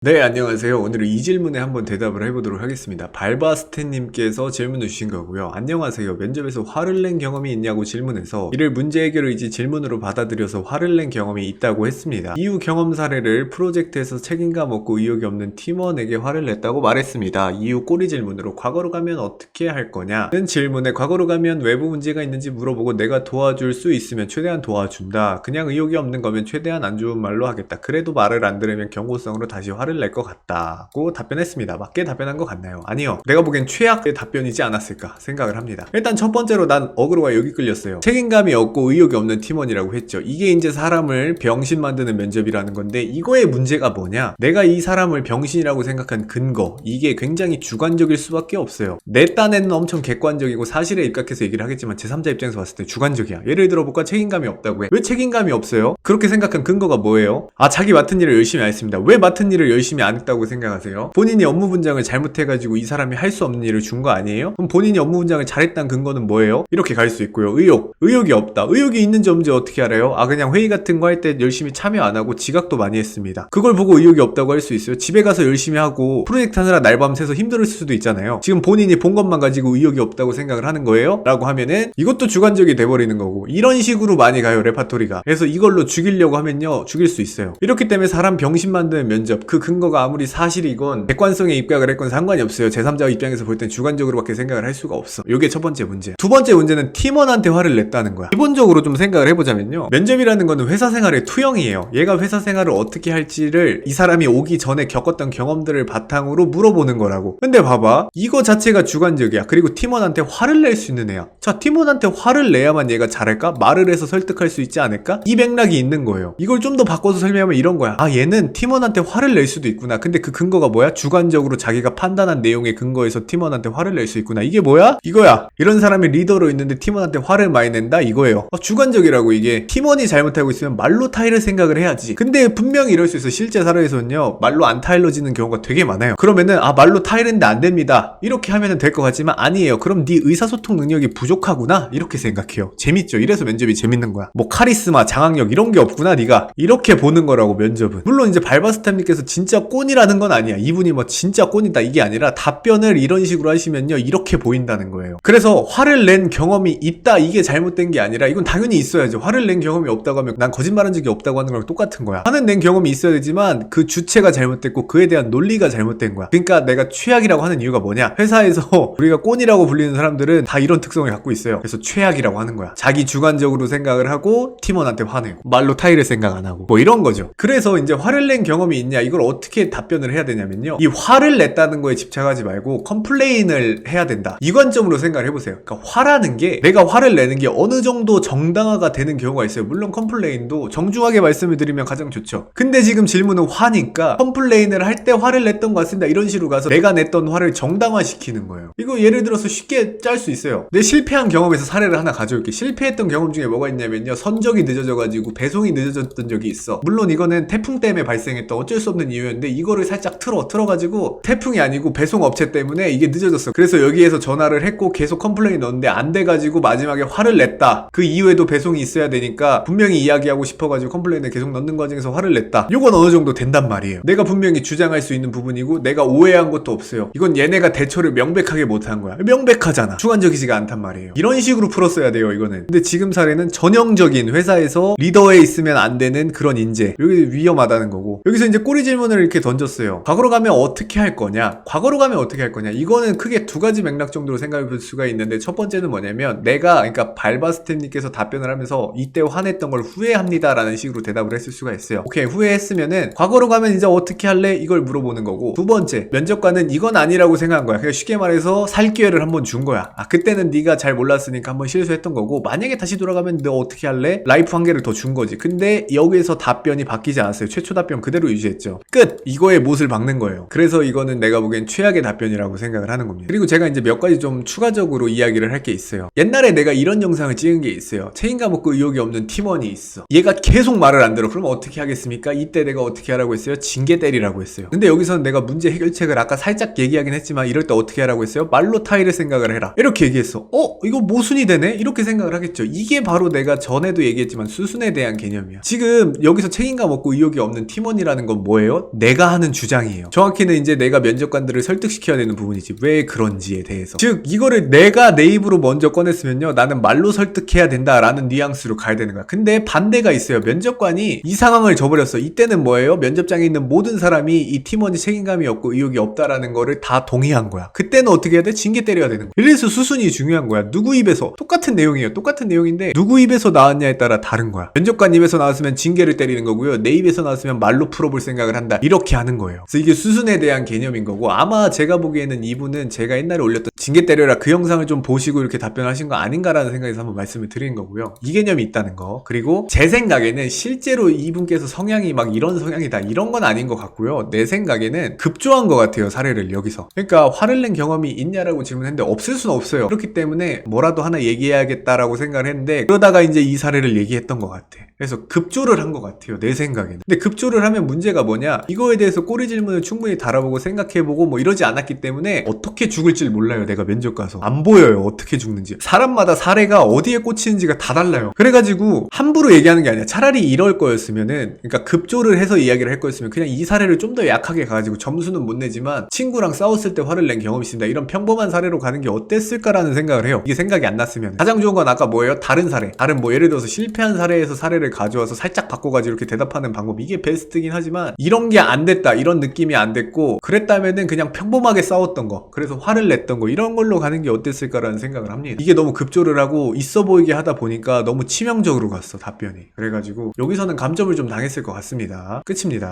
네, 안녕하세요. 오늘은 이 질문에 한번 대답을 해보도록 하겠습니다. 발바스텐님께서 질문을 주신 거고요. 안녕하세요. 면접에서 화를 낸 경험이 있냐고 질문해서 이를 문제 해결을 이제 질문으로 받아들여서 화를 낸 경험이 있다고 했습니다. 이후 경험 사례를 프로젝트에서 책임감 없고 의욕이 없는 팀원에게 화를 냈다고 말했습니다. 이후 꼬리 질문으로 과거로 가면 어떻게 할 거냐는 질문에 과거로 가면 외부 문제가 있는지 물어보고 내가 도와줄 수 있으면 최대한 도와준다. 그냥 의욕이 없는 거면 최대한 안 좋은 말로 하겠다. 그래도 말을 안 들으면 경고성으로 다시 화를 낼 것 같다고 답변했습니다. 맞게 답변한 것 같나요? 아니요. 내가 보기엔 최악의 답변이지 않았을까 생각을 합니다. 일단 첫 번째로 난 어그로가 여기 끌렸어요. 책임감이 없고 의욕이 없는 팀원이라고 했죠. 이게 이제 사람을 병신 만드는 면접이라는 건데 이거의 문제가 뭐냐? 내가 이 사람을 병신이라고 생각한 근거, 이게 굉장히 주관적일 수밖에 없어요. 내 딴에는 엄청 객관적이고 사실에 입각해서 얘기를 하겠지만 제3자 입장에서 봤을 때 주관적이야. 예를 들어 볼까? 책임감이 없다고 해. 왜 책임감이 없어요? 그렇게 생각한 근거가 뭐예요? 자기 맡은 일을 열심히 안 했습니다. 왜 맡은 일을 열심히 안 했다고 생각하세요? 본인이 업무 분장을 잘못해가지고 이 사람이 할 수 없는 일을 준 거 아니에요? 그럼 본인이 업무 분장을 잘했다는 근거는 뭐예요? 이렇게 갈 수 있고요. 의욕이 없다. 의욕이 있는지 없는지 어떻게 알아요? 그냥 회의 같은 거 할 때 열심히 참여 안 하고 지각도 많이 했습니다. 그걸 보고 의욕이 없다고 할 수 있어요? 집에 가서 열심히 하고 프로젝트 하느라 날밤 새서 힘들 수도 있잖아요. 지금 본인이 본 것만 가지고 의욕이 없다고 생각을 하는 거예요? 라고 하면은 이것도 주관적이 돼버리는 거고, 이런 식으로 많이 가요, 레파토리가. 그래서 이걸로 죽이려고 하면요, 죽일 수 있어요. 이렇기 때문에 사람 병신 만드는 면접, 그 근거가 아무리 사실이건 객관성에 입각을 했건 상관이 없어요. 제3자 입장에서 볼 땐 주관적으로밖에 생각을 할 수가 없어. 요게 첫 번째 문제. 두 번째 문제는 팀원한테 화를 냈다는 거야. 기본적으로 좀 생각을 해보자면요, 면접이라는 거는 회사 생활의 투영이에요. 얘가 회사 생활을 어떻게 할지를 이 사람이 오기 전에 겪었던 경험들을 바탕으로 물어보는 거라고. 근데 봐봐, 이거 자체가 주관적이야. 그리고 팀원한테 화를 낼 수 있는 애야. 자, 팀원한테 화를 내야만 얘가 잘할까? 말을 해서 설득할 수 있지 않을까? 이 맥락이 있는 거예요. 이걸 좀 더 바꿔서 설명하면 이런 거야. 얘는 팀원한테 화를 낼 수도 있구나. 근데 그 근거가 뭐야? 주관적으로 자기가 판단한 내용의 근거에서 팀원한테 화를 낼 수 있구나. 이게 뭐야? 이거야. 이런 사람이 리더로 있는데 팀원한테 화를 많이 낸다? 이거예요. 주관적이라고. 이게 팀원이 잘못하고 있으면 말로 타일을 생각을 해야지. 근데 분명히 이럴 수 있어. 실제 사례에서는요, 말로 안 타일러지는 경우가 되게 많아요. 그러면은 말로 타일했는데 안 됩니다, 이렇게 하면은 될 것 같지만 아니에요. 그럼 네 의사소통 능력이 부족하구나, 이렇게 생각해요. 재밌죠? 이래서 면접이 재밌는 거야. 뭐 카리스마, 장악력 이런 게 없구나 네가, 이렇게 보는 거라고 면접은. 물론 이제 발바스탐님께서 진짜 꼰이라는 건 아니야. 이분이 뭐 진짜 꼰이다 이게 아니라 답변을 이런 식으로 하시면요, 이렇게 보인다는 거예요. 그래서 화를 낸 경험이 있다, 이게 잘못된 게 아니라 이건 당연히 있어야죠. 화를 낸 경험이 없다고 하면 난 거짓말한 적이 없다고 하는 거랑 똑같은 거야. 화는 낸 경험이 있어야 되지만 그 주체가 잘못됐고 그에 대한 논리가 잘못된 거야. 그러니까 내가 최악이라고 하는 이유가 뭐냐, 회사에서 우리가 꼰이라고 불리는 사람들은 다 이런 특성을 갖고 있어요. 그래서 최악이라고 하는 거야. 자기 주관적으로 생각을 하고 팀원한테 화내고 말로 타일을 생각 안 하고 뭐 이런 거죠. 그래서 이제 화를 낸 경험이 있냐, 이걸 어떻게 답변을 해야 되냐면요, 이 화를 냈다는 거에 집착하지 말고 컴플레인을 해야 된다, 이 관점으로 생각을 해보세요. 그러니까 화라는 게, 내가 화를 내는 게 어느 정도 정당화가 되는 경우가 있어요. 물론 컴플레인도 정중하게 말씀을 드리면 가장 좋죠. 근데 지금 질문은 화니까 컴플레인을 할 때 화를 냈던 것 같습니다, 이런 식으로 가서 내가 냈던 화를 정당화시키는 거예요. 이거 예를 들어서 쉽게 짤 수 있어요. 내 실패한 경험에서 사례를 하나 가져올게. 실패했던 경험 중에 뭐가 있냐면요, 선적이 늦어져가지고 배송이 늦어졌던 적이 있어. 물론 이거는 태풍 때문에 발생했던 어쩔 수 없는 이유였는데 이거를 살짝 틀어가지고 태풍이 아니고 배송업체 때문에 이게 늦어졌어. 그래서 여기에서 전화를 했고 계속 컴플레인 넣었는데 안 돼가지고 마지막에 화를 냈다. 그 이후에도 배송이 있어야 되니까 분명히 이야기하고 싶어가지고 컴플레인을 계속 넣는 과정에서 화를 냈다. 이건 어느 정도 된단 말이에요. 내가 분명히 주장할 수 있는 부분이고 내가 오해한 것도 없어요. 이건 얘네가 대처를 명백하게 못한 거야. 명백하잖아. 주관적이지가 않단 말이에요. 이런 식으로 풀었어야 돼요, 이거는. 근데 지금 사례는 전형적인 회사에서 리더에 있으면 안 되는 그런 인재, 여기 위험하다는 거고. 여기서 이제 꼬리 질문을 이렇게 던졌어요. 과거로 가면 어떻게 할 거냐, 과거로 가면 어떻게 할 거냐. 이거는 크게 두 가지 맥락 정도로 생각해 볼 수가 있는데, 첫 번째는 뭐냐면, 그러니까 발바스템님께서 답변을 하면서 이때 화냈던 걸 후회합니다 라는 식으로 대답을 했을 수가 있어요. 오케이, 후회했으면은 과거로 가면 이제 어떻게 할래, 이걸 물어보는 거고. 두 번째, 면접관은 이건 아니라고 생각한 거야. 그냥 쉽게 말해서 살 기회를 한번 준 거야. 그때는 네가 잘 몰랐으니까 한번 실수했던 거고, 만약에 다시 돌아가면 너 어떻게 할래? 라이프 한 개를 더 준 거지. 근데 여기에서 답변이 바뀌지 않았어요. 최초 답변 그대로 유지했죠. 끝! 이거에 못을 박는 거예요. 그래서 이거는 내가 보기엔 최악의 답변이라고 생각을 하는 겁니다. 그리고 제가 이제 몇 가지 좀 추가적으로 이야기를 할 게 있어요. 옛날에 내가 이런 영상을 찍은 게 있어요. 책임감 없고 의욕이 없는 팀원이 있어. 얘가 계속 말을 안 들어. 그럼 어떻게 하겠습니까? 이때 내가 어떻게 하라고 했어요? 징계 때리라고 했어요. 근데 여기서는 내가 문제 해결책을 아까 살짝 얘기하긴 했지만 이럴 때 어떻게 하라고 했어요? 말로 타일을 생각을 해라, 이렇게 얘기했어. 이거 모순이 되네? 이렇게 생각을 하겠죠. 이게 바로 내가 전에도 얘기했지만 수순에 대한 개념이야. 지금 여기서 책임감 없고 의욕이 없는 팀원이라는 건 뭐예요? 내가 하는 주장이에요. 정확히는 이제 내가 면접관들을 설득시켜야 되는 부분이지 왜 그런지에 대해서. 즉 이거를 내가 내 입으로 먼저 꺼냈으면요, 나는 말로 설득해야 된다라는 뉘앙스로 가야 되는 거야. 근데 반대가 있어요. 면접관이 이 상황을 져버렸어. 이때는 뭐예요? 면접장에 있는 모든 사람이 이 팀원이 책임감이 없고 의욕이 없다라는 거를 다 동의한 거야. 그때는 어떻게 해야 돼? 징계 때려야 되는 거야. 이래서 수순이 중요한 거야. 누구 입에서 똑같은 내용이에요. 똑같은 내용인데 누구 입에서 나왔냐에 따라 다른 거야. 면접관 입에서 나왔으면 징계를 때리는 거고요, 내 입에서 나왔으면 말로 풀어볼 생각을 한다, 이렇게 하는 거예요. 그래서 이게 수순에 대한 개념인 거고, 아마 제가 보기에는 이분은 제가 옛날에 올렸던 징계 때려라 그 영상을 좀 보시고 이렇게 답변하신 거 아닌가라는 생각에서 한번 말씀을 드리는 거고요. 이 개념이 있다는 거. 그리고 제 생각에는 실제로 이분께서 성향이 막 이런 성향이다 이런 건 아닌 것 같고요. 내 생각에는 급조한 것 같아요, 사례를 여기서. 그러니까 화를 낸 경험이 있냐라고 질문했는데 없을 수는 없어요. 그렇기 때문에 뭐라도 하나 얘기해야겠다라고 생각을 했는데, 그러다가 이제 이 사례를 얘기했던 것 같아. 그래서 급조를 한 것 같아요, 내 생각에는. 근데 급조를 하면 문제가 뭐냐, 이거에 대해서 꼬리 질문을 충분히 달아보고 생각해보고 뭐 이러지 않았기 때문에 어떻게 죽을지 몰라요. 내가 면접 가서 안 보여요, 어떻게 죽는지. 사람마다 사례가 어디에 꽂히는지가 다 달라요. 그래가지고 함부로 얘기하는 게 아니야. 차라리 이럴 거였으면은, 그러니까 급조를 해서 이야기를 할 거였으면 그냥 이 사례를 좀 더 약하게 가가지고 점수는 못 내지만 친구랑 싸웠을 때 화를 낸 경험이 있습니다, 이런 평범한 사례로 가는 게 어땠을까라는 생각을 해요. 이게 생각이 안 났으면. 가장 좋은 건 아까 뭐예요? 다른 사례. 다른 뭐 예를 들어서 실패한 사례에서 사례를 가져와서 살짝 바꿔가지고 이렇게 대답하는 방법, 이게 베스트긴 하지만 이런 게 안 됐다, 이런 느낌이 안 됐고 그랬다면은 그냥 평범하게 싸웠던 거, 그래서 화를 냈던 거, 이런 걸로 가는 게 어땠을까라는 생각을 합니다. 이게 너무 급조를 하고 있어 보이게 하다 보니까 너무 치명적으로 갔어, 답변이. 그래가지고 여기서는 감점을 좀 당했을 것 같습니다. 끝입니다.